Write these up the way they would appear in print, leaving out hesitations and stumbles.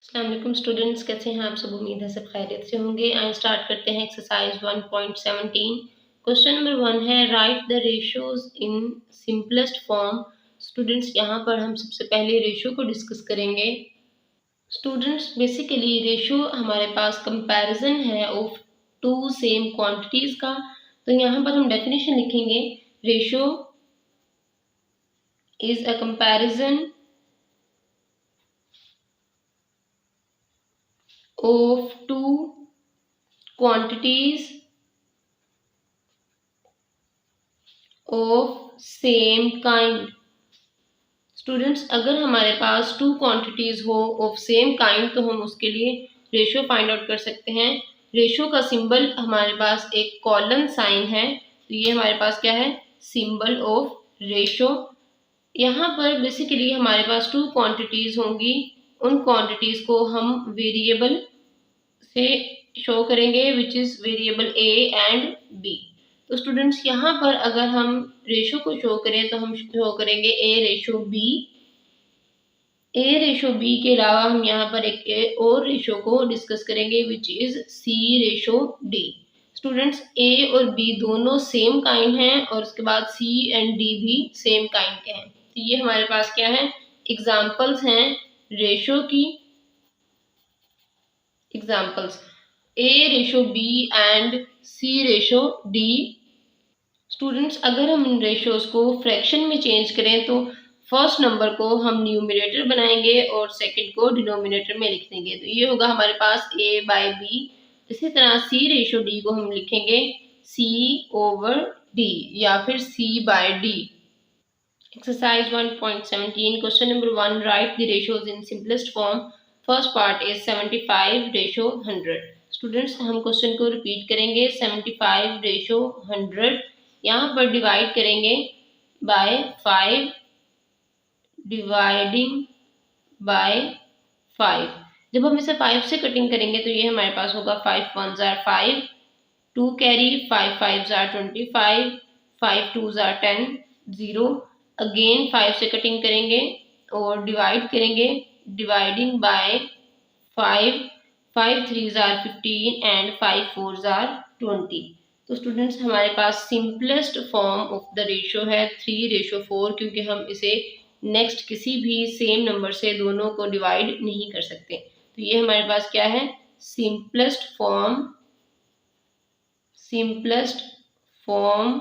अस्सलाम वालेकुम स्टूडेंट्स, कैसे हैं आप सब। उम्मीद है सब खैरियत से होंगे। आइए स्टार्ट करते हैं एक्सरसाइज 1.17। क्वेश्चन नंबर 1 है right the ratios in simplest form. Students यहाँ पर हम सबसे पहले रेशियो को डिस्कस करेंगे। स्टूडेंट्स बेसिकली रेशियो हमारे पास कंपैरिजन है ऑफ टू सेम क्वांटिटीज का। तो यहाँ पर हम डेफिनेशन लिखेंगे, ratio is a comparison of two quantities of same kind। Students अगर हमारे पास टू क्वांटिटीज हो ऑफ सेम काइंड तो हम उसके लिए रेशियो फाइंड आउट कर सकते हैं। रेशियो का सिंबल हमारे पास एक कॉलन साइन है, तो ये हमारे पास क्या है, सिंबल ऑफ रेशियो। यहाँ पर बेसिकली हमारे पास टू क्वांटिटीज होंगी, उन क्वांटिटीज को हम वेरिएबल से शो करेंगे which is variable A and B. तो स्टूडेंट्स यहाँ पर अगर हम रेशो को शो करें तो हम शो करेंगे ए रेशो बी। ए रेशो बी के अलावा हम यहाँ पर एक और रेशो को डिस्कस करेंगे which is C ratio D. Students A और बी दोनों सेम काइंड हैं और उसके बाद सी एंड डी भी सेम काइंड के हैं। तो ये हमारे पास क्या है, एग्जाम्पल्स हैं रेशो की। Examples A ratio B and C ratio D. Students अगर हम इन रेशियोज को फ्रैक्शन में चेंज करें तो फर्स्ट नंबर को हम न्यूमरेटर बनाएंगे और सेकंड को डिनोमिनेटर में लिख देंगे। तो ये होगा हमारे पास a बाय बी। इसी तरह c रेशो d को हम लिखेंगे c ओवर d या फिर c by d। Exercise 1.17 question number 1 write the ratios in simplest form. First part is 75 ratio 100। Students हम क्वेश्चन को रिपीट करेंगे, 75 रेशो 100। यहाँ पर डिवाइड करेंगे बाय 5, डिवाइडिंग बाय 5। जब हम इसे 5 से कटिंग करेंगे तो ये हमारे पास होगा 5 1s are 5, 2 carry, 5 5s are 25, 5 2s are 10, 0। Again 5 से कटिंग करेंगे और डिवाइड करेंगे, dividing by 5, 5 3s are 15 and 5 4s are 20। तो स्टूडेंट्स हमारे पास simplest form of the ratio है 3 रेशो 4, क्योंकि हम इसे नेक्स्ट किसी भी सेम नंबर से दोनों को डिवाइड नहीं कर सकते। तो ये हमारे पास क्या है, simplest form. Simplest form.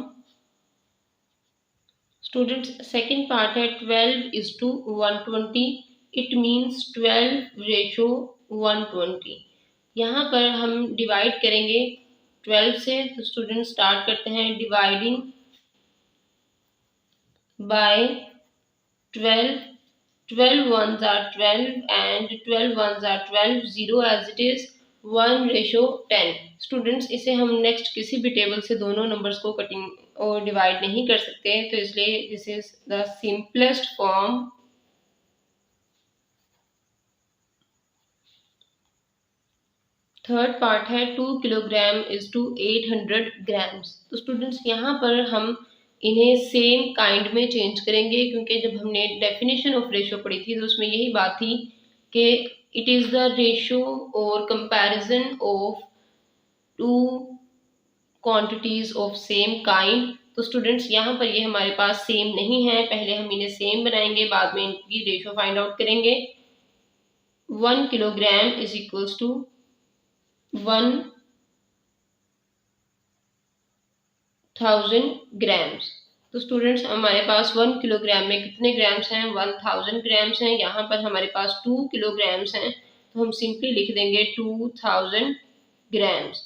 Students second part है 12:120। It means 12 ratio 120। यहाँ पर हम डिवाइड करेंगे 12 से। तो स्टूडेंट स्टार्ट करते हैं, dividing by 12, 12 1s are 12 and 12 1s are 12, 0 as it is, 1 ratio 10। Students इसे हम नेक्स्ट किसी भी टेबल से दोनों नंबर्स को कटिंग और डिवाइड नहीं कर सकते, तो इसलिए this is the simplest form. Third part है 2 किलोग्राम इज टू 800 ग्राम्स। तो स्टूडेंट्स यहाँ पर हम इन्हें सेम काइंड में चेंज करेंगे, क्योंकि जब हमने डेफिनेशन ऑफ रेशो पढ़ी थी तो उसमें यही बात थी कि इट इज़ द रेशो और comparison of two quantities of same kind. तो स्टूडेंट्स यहाँ पर ये हमारे पास सेम नहीं है, पहले हम इन्हें सेम बनाएंगे, बाद में इनकी रेशो फाइंड आउट करेंगे। 1 kilogram is equals to 1000 grams. तो स्टूडेंट्स हमारे पास 1 किलोग्राम में कितने ग्राम्स हैं, 1000 ग्राम्स हैं। यहाँ पर हमारे पास 2 किलोग्राम्स हैं, तो हम सिंपली लिख देंगे 2000 ग्राम्स।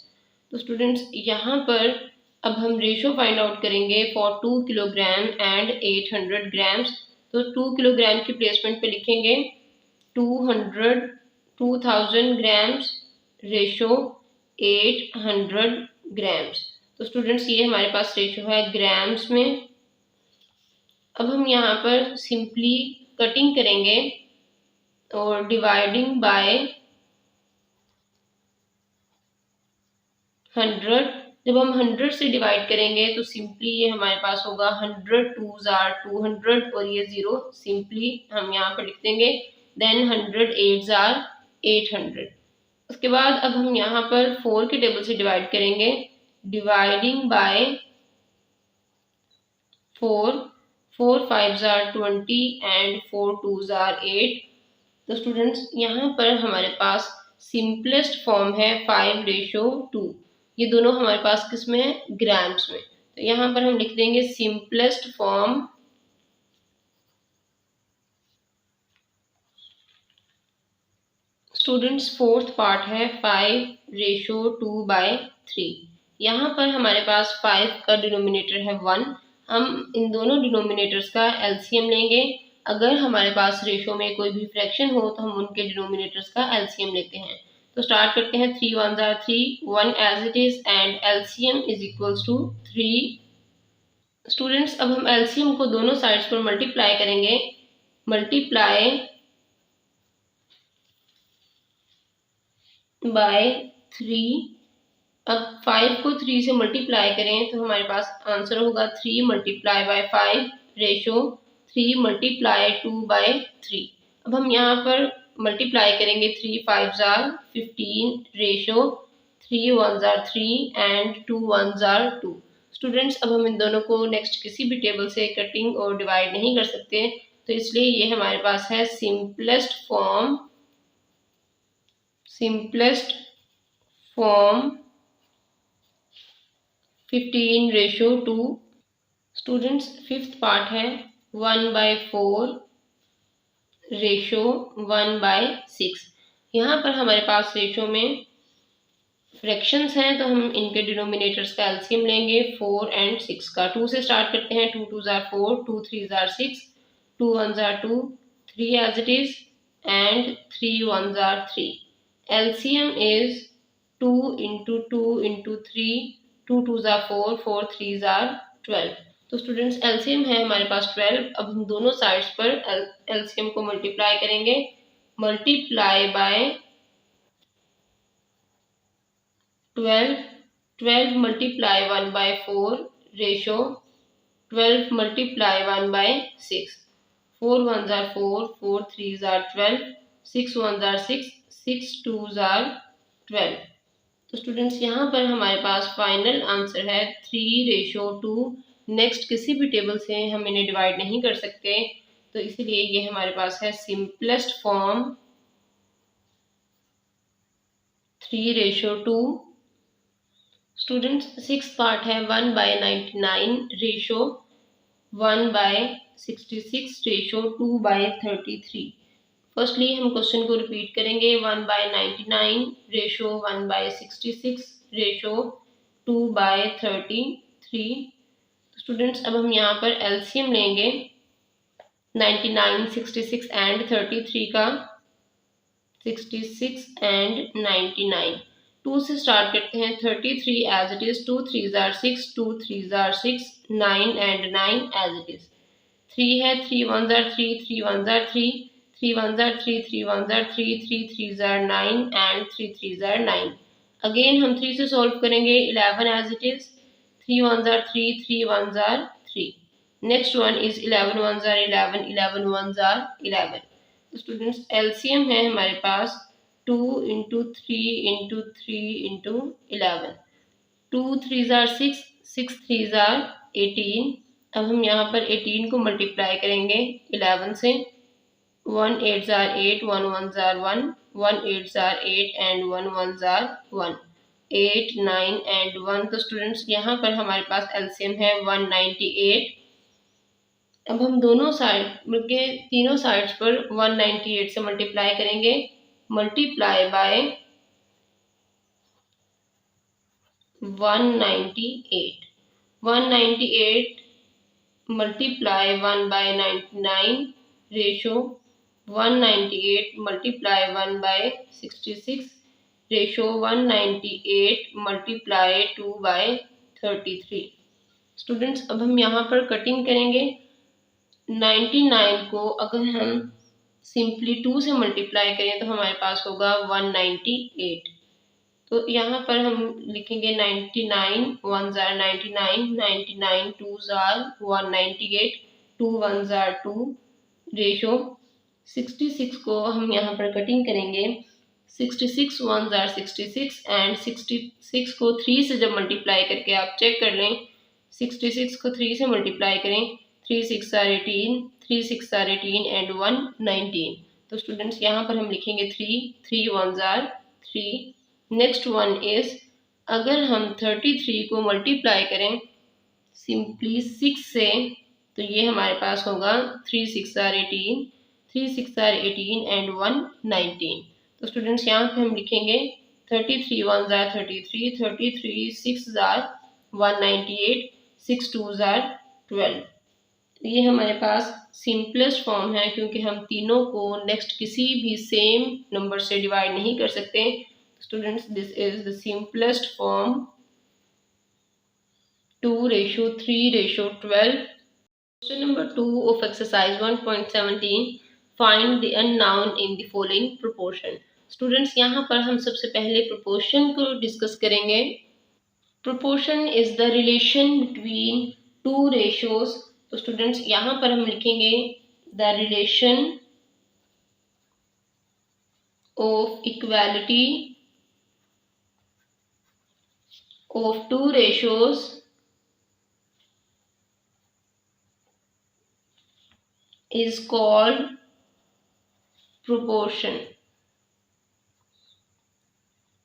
तो स्टूडेंट्स यहाँ पर अब हम रेशो फाइंड आउट करेंगे फॉर 2 किलोग्राम एंड 800 ग्राम्स। तो 2 किलोग्राम की प्लेसमेंट पे लिखेंगे 2000 ग्राम्स रेशो 800 ग्राम्स। तो स्टूडेंट्स ये हमारे पास रेशो है ग्राम्स में। अब हम यहाँ पर सिंपली कटिंग करेंगे और डिवाइडिंग बाय 100। जब हम 100 से डिवाइड करेंगे तो सिंपली ये हमारे पास होगा 100 2s are 200 और ये 0 सिंपली हम यहाँ पर लिख देंगे। Then 100 8s are 800। उसके बाद अब हम यहाँ पर 4 के टेबल से डिवाइड करेंगे। Dividing bye 4, 4 5s are 20 and 4 2s are 8। तो स्टूडेंट्स यहाँ पर हमारे पास सिंपलेस्ट फॉर्म है 5:2। ये दोनों हमारे पास किस में है? ग्राम्स में। तो यहाँ पर हम लिख देंगे simplest form students fourth part है 5:2/3। यहाँ पर हमारे पास 5 का डिनोमिनेटर है 1। हम इन दोनों डिनोमिनेटर्स का एलसीएम लेंगे। अगर हमारे पास रेशो में कोई भी फ्रैक्शन हो तो हम उनके डिनोमिनेटर्स का एलसीएम लेते हैं। तो स्टार्ट करते हैं। 3 1s are 3, 1 as it is and LCM is equals to 3। Students अब हम एलसीएम को दोनों साइड्स पर मल्टीप्लाई करेंगे। Multiply by 3। अब 5 को 3 से मल्टीप्लाई करें तो हमारे पास आंसर होगा 3 मल्टीप्लाई बाय 5 रेशो 3 मल्टीप्लाई 2/3। अब हम यहाँ पर मल्टीप्लाई करेंगे। 3 5s are 15 ratio 3 1s are 3 and 2 1s are 2। Students अब हम इन दोनों को नेक्स्ट किसी भी टेबल से कटिंग और डिवाइड नहीं कर सकते, तो इसलिए ये हमारे पास है simplest form 15:2। Students fifth part है 1/4 रेशो 1/6। यहाँ पर हमारे पास रेशो में फ्रैक्शंस हैं तो हम इनके डिनोमिनेटर्स का एलसीएम लेंगे 4 और 6 का। 2 से स्टार्ट करते हैं। 2 2s are 4, 2 3s are 6, 2 1s are 2, 3 as it is and 3 1s are 3। LCM is 2 into 2 into 3, 2 2s are 4, 4 3s are 12। तो स्टूडेंट्स LCM है हमारे पास 12। अब हम दोनों साइड्स पर LCM को मल्टीप्लाई करेंगे। Multiply by 12, 12 multiply 1/4 ratio 12 multiply 1/6। 4 1s are 4, 4 3s are 12, 6 1s are 6, 6 2s are 12। तो स्टूडेंट्स यहाँ पर हमारे पास फाइनल आंसर है 3:2। नेक्स्ट किसी भी टेबल से हम इन्हें डिवाइड नहीं कर सकते, तो इसीलिए ये हमारे पास है simplest form 3:2। Students six part है 1/99 रेशो 1/66 रेशो 2/33। फर्स्टली हम क्वेश्चन को रिपीट करेंगे। 1/99 रेशो 1/66 रेशो 2/33। स्टूडेंट्स अब हम यहाँ पर एलसीएम लेंगे 99, 66 एंड 33 का। 66 एंड 99। 2 से स्टार्ट करते हैं। 33 as it is, 2 3s are 6, 2 3s are 6, 9 and 9 as it is. 3 है, 3 1s are 3, 3 1s are 3, 3 1s are 3, 3 1s are 3, 3 3s are 9 and 3 3s are 9। Again हम 3 से सॉल्व करेंगे। 11 as it is, 3 1s are 3, 3 1s are 3। Next one is 11 1s are 11, 11 1s are 11। Students LCM है हमारे पास 2 into 3 into 3 into 11। 2 3s are 6, 6 3s are 18। अब हम यहाँ पर 18 को मल्टीप्लाई करेंगे 11 से। 1 8s are 8, 1 1s are 1, 1 8s are 8 and 1 1s are 1, 8 9 and 1। तो स्टूडेंट्स यहाँ पर हमारे पास एलसीएम है 198। अब हम दोनों साइड बल्कि तीनों साइड्स पर 198 से मल्टीप्लाई करेंगे। Multiply by 198। 198 multiply 1/99 ratio 198 multiply 1/66 ratio 198 multiply 2/33। Students अब हम यहाँ पर कटिंग करेंगे। 99 को अगर हम सिंपली 2 से मल्टीप्लाई करें तो हमारे पास होगा 198। तो यहाँ पर हम लिखेंगे 99 1s are 99, 99 2s are 198, 2 1s are 2 ratio 66 को हम यहाँ पर कटिंग करेंगे। 66 1s आर 66 एंड 66 को 3 से जब मल्टीप्लाई करके आप चेक कर लें, 66 को 3 से मल्टीप्लाई करें, 3 6 आर 18, 3 6 आर 18 एंड 1 19। तो स्टूडेंट्स यहाँ पर हम लिखेंगे 3 1s are 3। Next one is, अगर हम 33 को मल्टीप्लाई करें सिंपली 6 से, तो ये हमारे पास होगा 3 6 आर 18, 3 6 आर 18 एंड 1 19। तो स्टूडेंट्स यहाँ पे हम लिखेंगे 33 1s are 33, 33 6s are 198, 6 2s are 12। ये हमारे पास सिंपलेस्ट फॉर्म है, क्योंकि हम तीनों को नेक्स्ट किसी भी सेम नंबर से डिवाइड नहीं कर सकते। Students, this is the simplest form 2:3:12। Question number 2 of exercise 1.17, find the unknown in the following proportion। Students यहाँ पर हम सबसे पहले proportion को डिस्कस करेंगे। Proportion is the relation between two ratios। तो स्टूडेंट्स यहाँ पर हम लिखेंगे the relation of equality of two ratios is called proportion।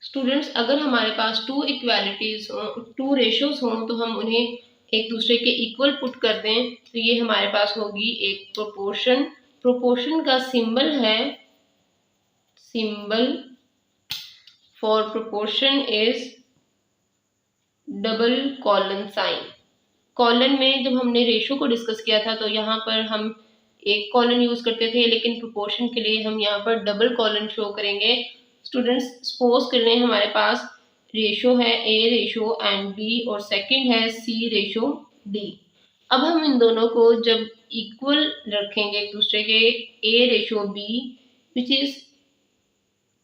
Students, अगर हमारे पास टू इक्वालिटीज हों, टू रेशियोज हों, तो हम उन्हें एक दूसरे के इक्वल पुट कर दें, तो ये हमारे पास होगी एक प्रोपोर्शन। प्रोपोर्शन का सिंबल है, symbol for proportion is double colon sign. Colon में जब हमने रेशियो को डिस्कस किया था तो यहाँ पर हम एक कॉलन यूज करते थे, लेकिन प्रोपोर्शन के लिए हम यहाँ पर डबल कॉलन शो करेंगे। स्टूडेंट्स, सपोज कर लें हमारे पास रेशियो है ए रेशियो एंड बी और सेकंड है सी रेशियो डी। अब हम इन दोनों को जब इक्वल रखेंगे एक दूसरे के, A ratio B which is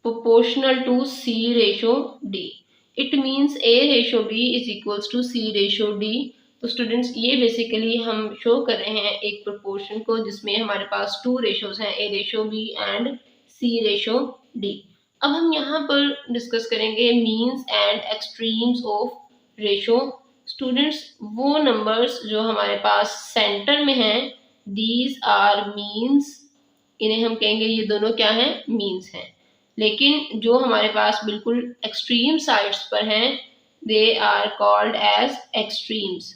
proportional to C ratio D, it means A ratio B is equals to C ratio D. तो स्टूडेंट्स, ये बेसिकली हम शो कर रहे हैं एक प्रोपोर्शन को जिसमें हमारे पास टू रेशियोज हैं, A ratio B and C ratio D. अब हम यहाँ पर डिस्कस करेंगे means and extremes of ratio. Students, वो नंबर्स जो हमारे पास सेंटर में हैं, दीज आर मीन्स, इन्हें हम कहेंगे ये दोनों क्या हैं, मीन्स हैं। लेकिन जो हमारे पास बिल्कुल एक्सट्रीम साइड्स पर हैं, they are called as extremes.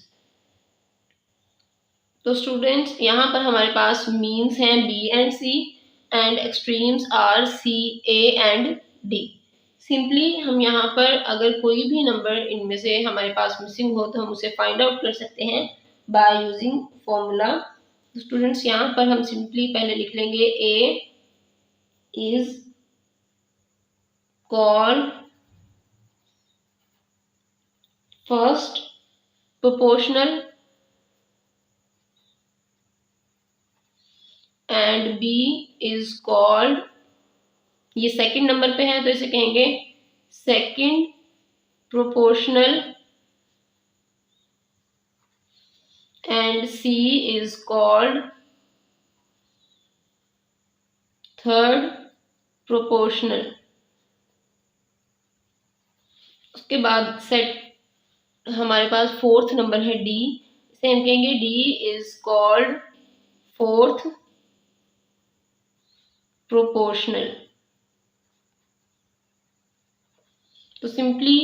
तो स्टूडेंट्स, यहाँ पर हमारे पास मीन्स हैं B and C and extremes are C A and D. Simply हम यहाँ पर अगर कोई भी नंबर इनमें से हमारे पास मिसिंग हो तो हम उसे फाइंड आउट कर सकते हैं बाय यूजिंग फॉर्मूला। तो स्टूडेंट्स, यहाँ पर हम सिंपली पहले लिख लेंगे A is called first proportional and B is called, ये सेकंड नंबर पे है तो इसे कहेंगे second proportional and C is called third proportional. उसके बाद सेट हमारे पास फोर्थ नंबर है D, इसे हम कहेंगे D is called fourth proportional. तो simply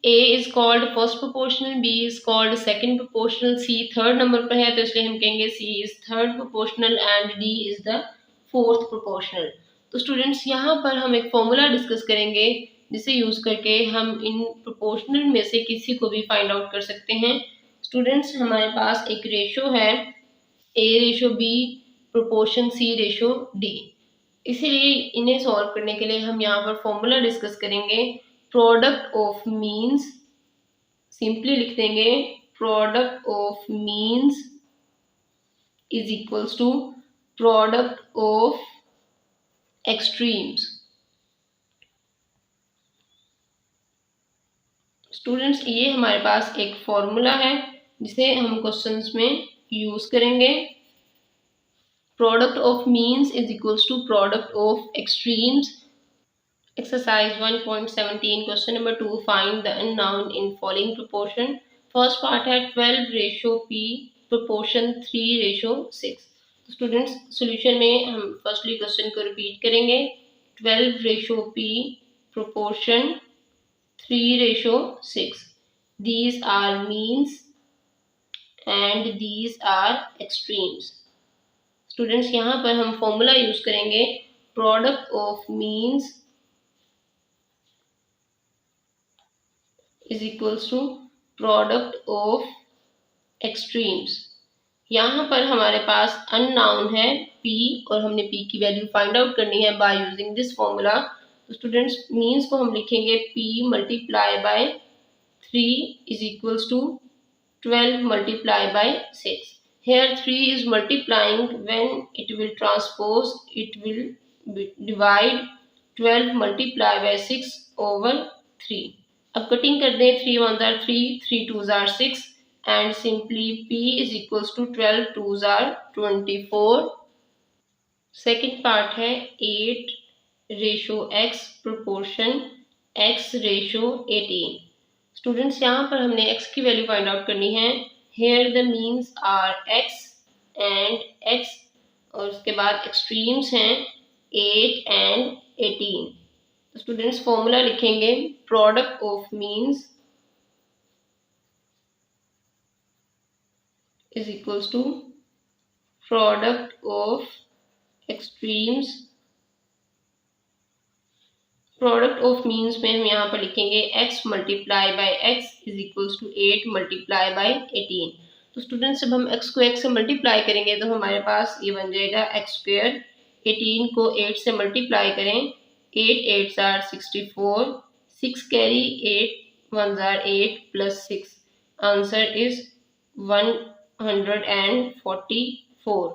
A is called first proportional, B is called second proportional, C third number पर है तो इसलिए हम कहेंगे C is third proportional and D is the fourth proportional. तो स्टूडेंट्स, यहाँ पर हम एक फॉर्मूला डिस्कस करेंगे जिसे यूज करके हम इन प्रोपोर्शनल में से किसी को भी फाइंड आउट कर सकते हैं। स्टूडेंट्स, हमारे पास एक रेशियो है A ratio B proportion C ratio D। इसीलिए इन्हें सॉल्व करने के लिए हम यहाँ पर फॉर्मूला डिस्कस करेंगे प्रोडक्ट ऑफ मीन्स। सिंपली लिख देंगे product of means is equals to product of extremes. Students, ये हमारे पास एक फॉर्मूला है जिसे हम क्वेश्चंस में यूज करेंगे। Product of means is equals to product of extremes. Exercise 1.17 question number 2, find the unknown in following proportion. First part है 12 ratio p proportion 3 ratio 6। तो स्टूडेंट्स सोल्यूशन में हम फर्स्टली क्वेश्चन को रिपीट करेंगे। 12 ratio p proportion 3 ratio 6, these are means and these are extremes। Students यहाँ पर हम formula use करेंगे product of means is equals to product of extremes. यहाँ पर हमारे पास अननाउन है p और हमने p की वैल्यू फाइंड आउट करनी है बाय यूजिंग दिस फॉर्मूला। तो स्टूडेंट्स मीन्स को हम लिखेंगे p multiply by 3 is equals to 12 multiply by 6। Here 3 is multiplying, when it will transpose it will divide 12 multiply by 6 over 3। अब cutting कर दें, 3 1s are 3, 3 2s are 6 and simply p is equals to 12 2s are 24। Second part है 8 ratio x proportion x ratio 18। Students यहाँ पर हमने x की value find out करनी है। Here the means are x and x और उसके बाद एक्सट्रीम्स हैं 8 and 18। स्टूडेंट्स फॉर्मूला लिखेंगे product of means is equals to product of extremes. Product of means में हम यहाँ पर लिखेंगे x multiply by x is equals to 8 multiply by 18। तो स्टूडेंट्स जब हम x को x से मल्टीप्लाई करेंगे तो हमारे पास ये बन जाएगा x स्क्वायर। 18 को 8 से मल्टीप्लाई करें, 8 8s are 64, 6 carry 8 1s are 8 plus 6, answer is 144।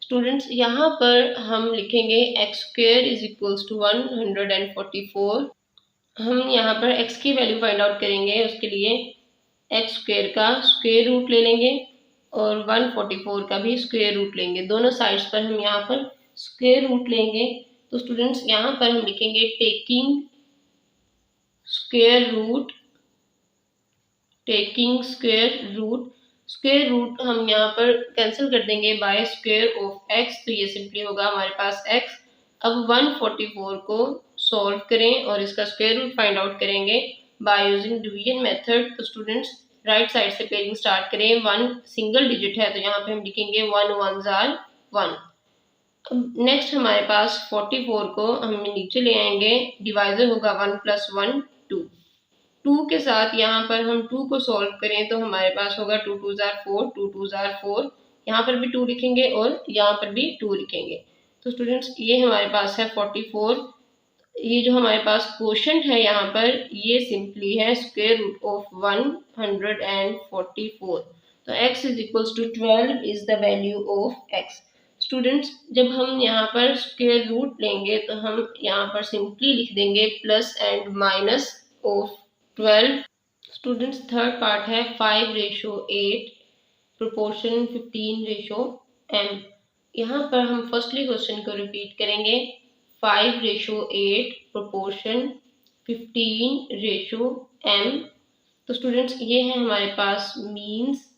Students यहाँ पर हम लिखेंगे x square is equals to 144। हम यहाँ पर x की वैल्यू फाइंड आउट करेंगे, उसके लिए एक्स स्क्वेयर का स्क्वेयर रूट ले लेंगे और 144 का भी स्क्वेयर रूट लेंगे। दोनों साइड्स पर हम यहाँ पर स्क्वेयर रूट लेंगे। तो स्टूडेंट्स यहाँ पर हम लिखेंगे taking square root, taking square root. Square root हम यहाँ पर कैंसिल कर देंगे बाय स्क्वेयर ऑफ x, तो ये सिंपली होगा हमारे पास x। अब 144 को सॉल्व करें और इसका स्क्वेयर रूट फाइंड आउट करेंगे बाय यूजिंग डिवीजन मेथड। तो स्टूडेंट्स राइट साइड से पेयरिंग स्टार्ट करें। 1 सिंगल डिजिट है तो यहाँ पे हम लिखेंगे 1 1s are 1। अब नेक्स्ट हमारे पास 44 को हम नीचे ले आएंगे, डिवाइजर होगा 1 + 1 2। 2 के साथ यहाँ पर हम 2 को सॉल्व करें तो हमारे पास होगा 2 2s are 4, 2 2s are 4। यहाँ पर भी 2 लिखेंगे और यहाँ पर भी 2 लिखेंगे। तो स्टूडेंट्स ये हमारे पास है 44। ये जो हमारे पास क्वोशंट है यहाँ पर ये सिंपली है स्क्वायर रूट ऑफ 144। तो x is equals to 12 is the value of x। Students जब हम यहाँ पर स्क्वायर रूट लेंगे तो हम यहाँ पर सिंपली लिख देंगे plus and minus of 12। Students third part है 5 रेशो 8 प्रोपोर्शन 15 रेशो m। यहाँ पर हम फर्स्टली क्वेश्चन को रिपीट करेंगे 5 रेशो 8 प्रोपोर्शन 15 रेशो m। तो स्टूडेंट्स ये है हमारे पास means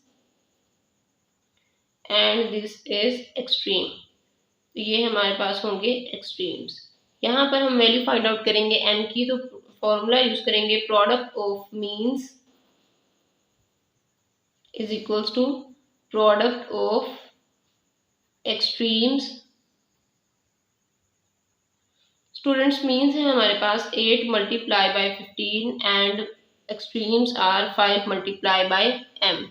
and this is extreme. तो ये हमारे पास होंगे एक्सट्रीम्स। यहाँ पर हम वैल्यू फाइंड आउट करेंगे m की, तो फॉर्मूला यूज करेंगे product of means is equals to product of extremes. Students means है हमारे पास 8 multiply by 15 and extremes are 5 multiply by m।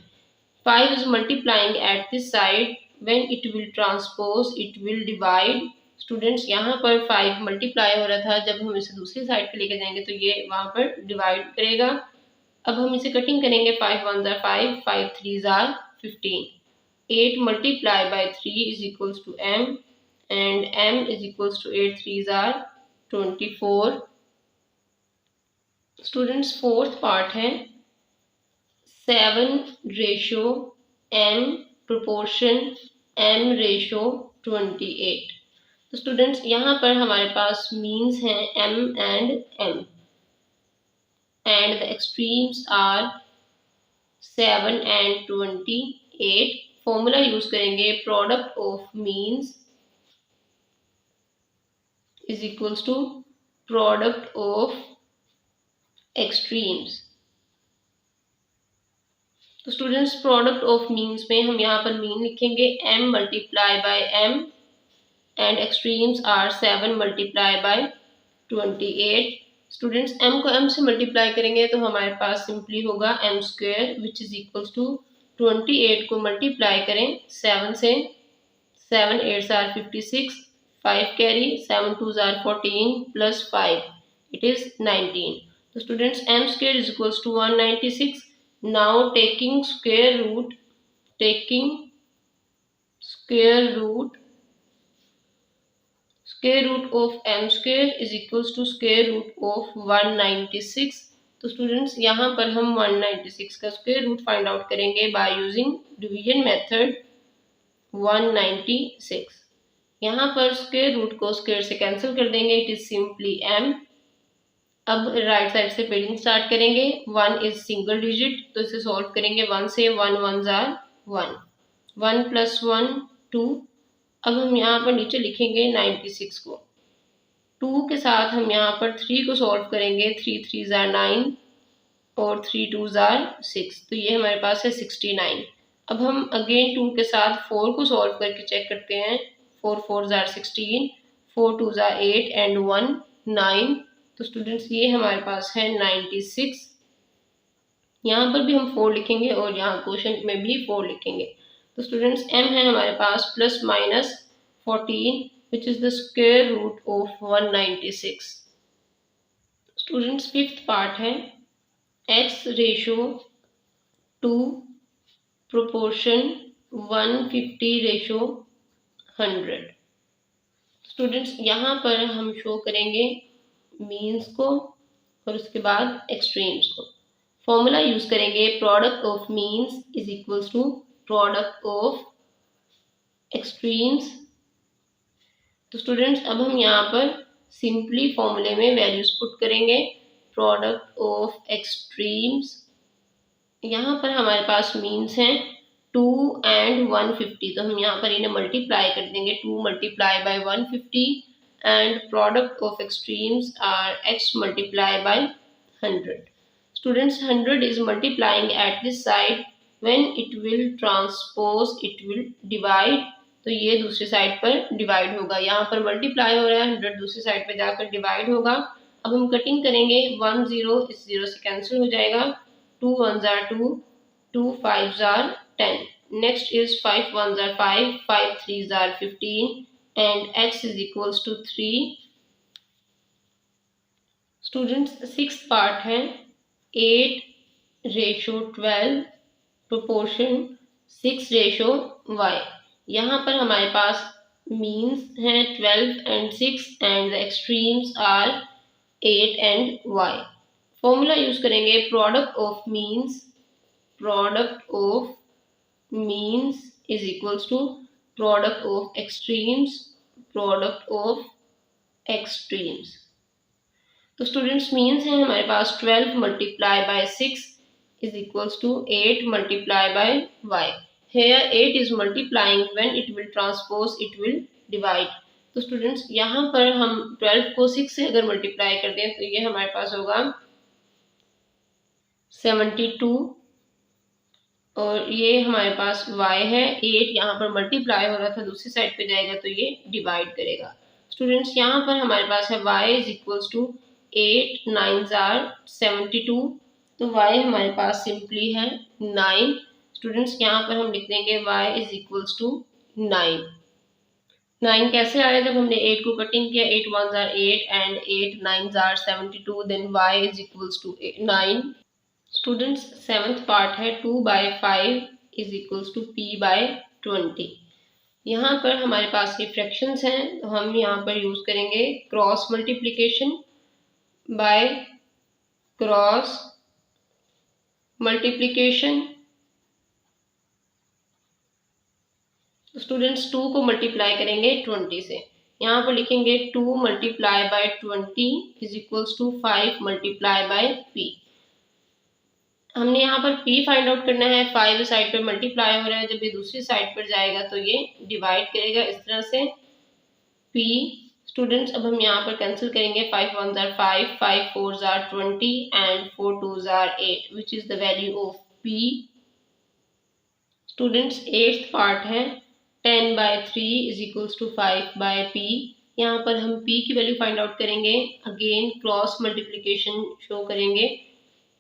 5 is multiplying at this side, when it will transpose it will divide। Students यहाँ पर 5 multiply हो रहा था, जब हम इसे दूसरी साइड पे लेके जाएंगे तो ये वहाँ पर डिवाइड करेगा। अब हम इसे कटिंग करेंगे, 5 1s are 5, 5 3s are 15। 8 multiply by 3 is equals to m and m is equals to 8 3s are 24। Students fourth part है 7 ratio m proportion m ratio 28। तो स्टूडेंट्स यहाँ पर हमारे पास मीन्स हैं m and the extremes are 7 and 28. Formula use करेंगे product of means is equals to product of extremes. तो students product of means में हम यहाँ पर मीन लिखेंगे m multiply by m and extremes are 7 multiply by 28। Students m को m से multiply करेंगे तो हमारे पास सिंपली होगा m square which is equals to 28 को मल्टीप्लाई करें 7 से, 7 8s are 56, 5 carry, 7 2s are 14 plus 5 it is 19। तो students m square is equals to 196। Now taking square root of m square is equals to square root of 196। तो students यहाँ पर हम 196 का स्क्वायर रूट फाइंड आउट करेंगे by using division method 196। यहाँ पर square root को स्क्वायर से कैंसिल कर देंगे, इट इज सिंपली m। अब राइट साइड से पेडिंग स्टार्ट करेंगे। 1 इज सिंगल डिजिट तो इसे सॉल्व करेंगे 1 से, 1 1s आर 1, 1 प्लस 1 2। अब हम यहाँ पर नीचे लिखेंगे 96 को, 2 के साथ हम यहाँ पर 3 को सॉल्व करेंगे, 3 3s आर 9 और 3 2s आर 6, तो ये हमारे पास है 69। अब हम अगेन 2 के साथ 4 को सॉल्व करके चेक करते हैं, 4 4s are 16, 4 2s are 8 and 1 9। तो स्टूडेंट्स ये हमारे पास है 96। यहाँ पर भी हम 4 लिखेंगे और यहाँ क्वेश्चन में भी 4 लिखेंगे। तो स्टूडेंट्स m है हमारे पास plus minus 14 which is the square root of 196। Students fifth part है x ratio 2 proportion 150 ratio 100। Students यहाँ पर हम शो करेंगे मीन्स को और उसके बाद एक्सट्रीम्स को। फॉर्मूला यूज करेंगे product of means is equals to product of extremes. तो स्टूडेंट्स अब हम यहाँ पर सिंपली फॉर्मूले में वैल्यूज पुट करेंगे। प्रोडक्ट ऑफ एक्सट्रीम्स, यहाँ पर हमारे पास मीन्स हैं 2 and 150, तो हम यहाँ पर इन्हें मल्टीप्लाई कर देंगे, 2 multiply bye 150 and product of extremes are x multiply by 100। Students 100 is multiplying at this side, when it will transpose it will divide, तो ये दूसरी साइड पर डिवाइड होगा। यहाँ पर मल्टीप्लाई हो रहा है, 100 दूसरी साइड पर जाकर डिवाइड होगा। अब हम कटिंग करेंगे, 1 0 इस 0 से कैंसिल हो जाएगा, 2 1s are 2, 2 5s are 10, next is 5 1s are 5, 5 3s are 15 and x is equals to 3। Students sixth part है 8 रेशो 12 प्रोपोर्शन 6 रेशो y। यहाँ पर हमारे पास मीन्स हैं 12 and 6 and the extremes are 8 and y। Formula use करेंगे product of means is equals to product of extremes तो students means हैं हमारे पास 12 multiply by 6 is equals to 8 multiply by y। Here 8 is multiplying, when it will transpose it will divide. तो students यहाँ पर हम 12 को 6 से अगर मल्टीप्लाई कर दें तो ये हमारे पास होगा 72 और ये हमारे पास y है 8, यहाँ पर मल्टीप्लाई हो रहा था दूसरी साइड पे जाएगा तो ये डिवाइड करेगा। स्टूडेंट्स यहाँ पर हमारे पास है y is equals to 8 9s are 72, तो y हमारे पास सिंपली है 9। स्टूडेंट्स यहाँ पर हम लिख देंगे y इज इक्वल्स टू 9। 9 कैसे आया, जब हमने 8 को कटिंग किया, 8 1s are 8 and 8 9s are 72, then y is equals to 9। Students seventh part है 2 by 5 is equals to p by 20। यहाँ पर हमारे पास ये फ्रैक्शंस हैं, तो हम यहाँ पर यूज करेंगे cross multiplication by cross multiplication. Students 2 को मल्टीप्लाई करेंगे 20 से, यहाँ पर लिखेंगे 2 multiply by 20 is equals to 5 multiply by p। हमने यहाँ पर p फाइंड आउट करना है। 5 साइड पर मल्टीप्लाई हो रहा है, जब ये दूसरी साइड पर जाएगा तो ये डिवाइड करेगा इस तरह से p। स्टूडेंट्स अब हम यहाँ पर कैंसिल करेंगे। 5 1s are 5, 5 4s are 20 and 4 2s are 8 which is the value of p। Students 8th part है 10 by 3 is equals to 5 by p। यहाँ पर हम p की वैल्यू फाइंड आउट करेंगे। अगेन क्रॉस मल्टीप्लिकेशन शो करेंगे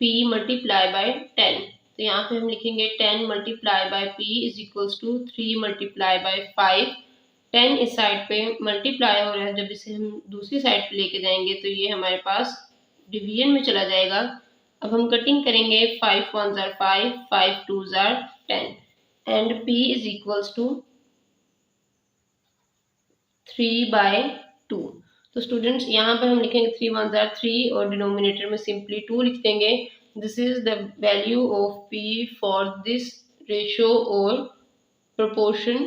p multiply by 10। तो यहाँ पे हम लिखेंगे 10 multiply by p is equals to 3 multiply by 5। 10 इस साइड पे मल्टीप्लाई हो रहा है, जब इसे हम दूसरी साइड पे लेके जाएंगे तो ये हमारे पास डिवीजन में चला जाएगा। अब हम कटिंग करेंगे। 5 1s are 5, 5 2s are 10 and p is equals to 3 by 2। तो स्टूडेंट्स यहाँ पर हम लिखेंगे 3 1s are 3 और डिनोमिनेटर में सिंपली 2 लिख देंगे। This is the value of p for this ratio और proportion